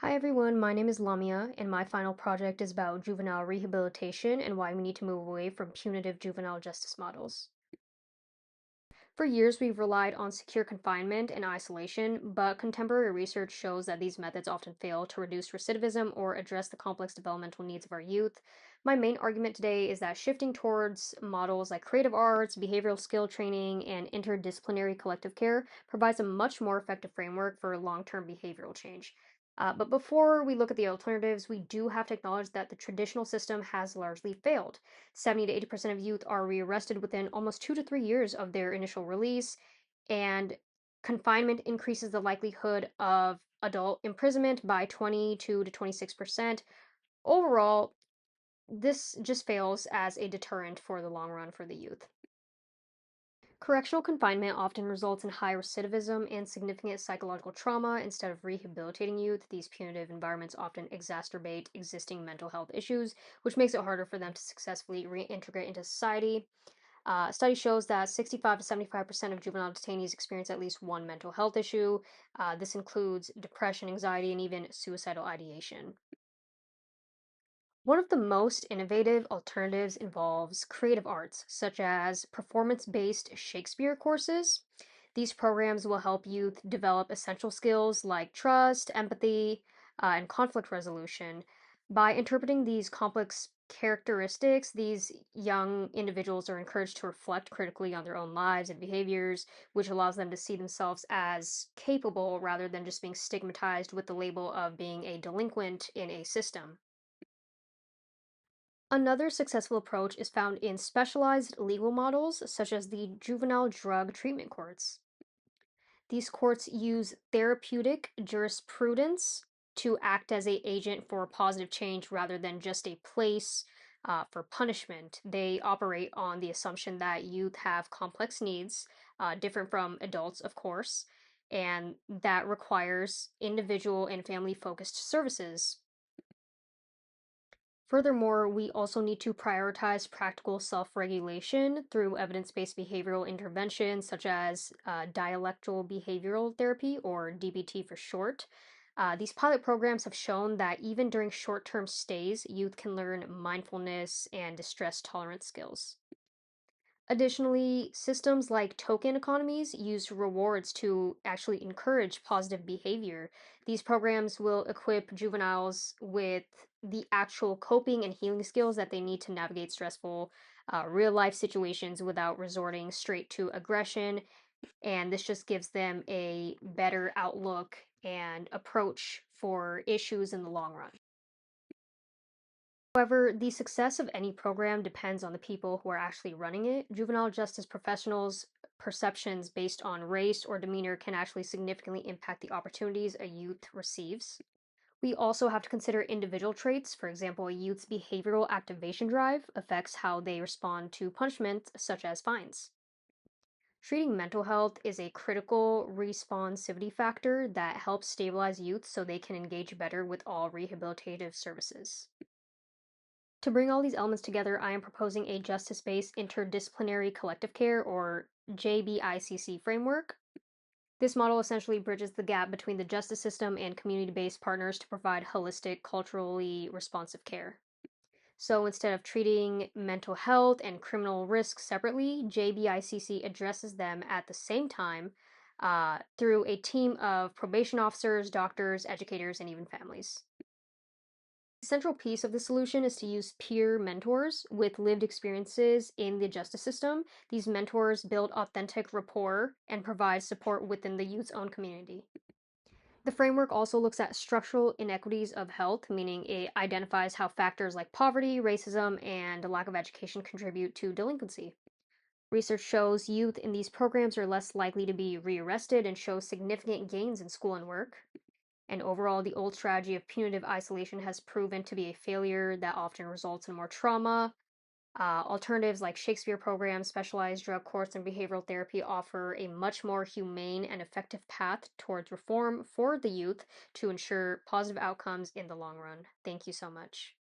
Hi everyone, my name is Lamia, and my final project is about juvenile rehabilitation and why we need to move away from punitive juvenile justice models. For years, we've relied on secure confinement and isolation, but contemporary research shows that these methods often fail to reduce recidivism or address the complex developmental needs of our youth. My main argument today is that shifting towards models like creative arts, behavioral skill training, and interdisciplinary collective care provides a much more effective framework for long term behavioral change. But before we look at the alternatives, we do have to acknowledge that the traditional system has largely failed. 70 to 80% of youth are rearrested within almost 2 to 3 years of their initial release, and confinement increases the likelihood of adult imprisonment by 22 to 26%. Overall, this just fails as a deterrent for the long run for the youth. Correctional confinement often results in high recidivism and significant psychological trauma. Instead of rehabilitating youth, these punitive environments often exacerbate existing mental health issues, which makes it harder for them to successfully reintegrate into society. A study shows that 65 to 75% of juvenile detainees experience at least one mental health issue. This includes depression, anxiety, and even suicidal ideation. One of the most innovative alternatives involves creative arts, such as performance based Shakespeare courses. These programs will help youth develop essential skills like trust, empathy, and conflict resolution. By interpreting these complex characteristics, these young individuals are encouraged to reflect critically on their own lives and behaviors, which allows them to see themselves as capable rather than just being stigmatized with the label of being a delinquent in a system. Another successful approach is found in specialized legal models, such as the juvenile drug treatment courts. These courts use therapeutic jurisprudence to act as a agent for positive change rather than just a place for punishment. They operate on the assumption that youth have complex needs, different from adults, of course, and that requires individual and family focused services. Furthermore, we also need to prioritize practical self regulation through evidence based behavioral interventions such as dialectical behavioral therapy, or DBT for short. These pilot programs have shown that even during short term stays, youth can learn mindfulness and distress tolerance skills. Additionally, systems like token economies use rewards to actually encourage positive behavior. These programs will equip juveniles with the actual coping and healing skills that they need to navigate stressful real life situations without resorting straight to aggression. And this just gives them a better outlook and approach for issues in the long run. However, the success of any program depends on the people who are actually running it. Juvenile justice professionals' perceptions based on race or demeanor can actually significantly impact the opportunities a youth receives. We also have to consider individual traits. For example, a youth's behavioral activation drive affects how they respond to punishment, such as fines. Treating mental health is a critical responsivity factor that helps stabilize youth so they can engage better with all rehabilitative services. To bring all these elements together, I am proposing a justice based interdisciplinary collective care, or JBICC framework. This model essentially bridges the gap between the justice system and community based partners to provide holistic, culturally responsive care. So instead of treating mental health and criminal risks separately, JBICC addresses them at the same time through a team of probation officers, doctors, educators, and even families. Central piece of the solution is to use peer mentors with lived experiences in the justice system. These mentors build authentic rapport and provide support within the youth's own community. The framework also looks at structural inequities of health, meaning it identifies how factors like poverty, racism, and a lack of education contribute to delinquency. Research shows youth in these programs are less likely to be rearrested and show significant gains in school and work. And overall, the old strategy of punitive isolation has proven to be a failure that often results in more trauma. Alternatives like Shakespeare programs, specialized drug courts, and behavioral therapy offer a much more humane and effective path towards reform for the youth to ensure positive outcomes in the long run. Thank you so much.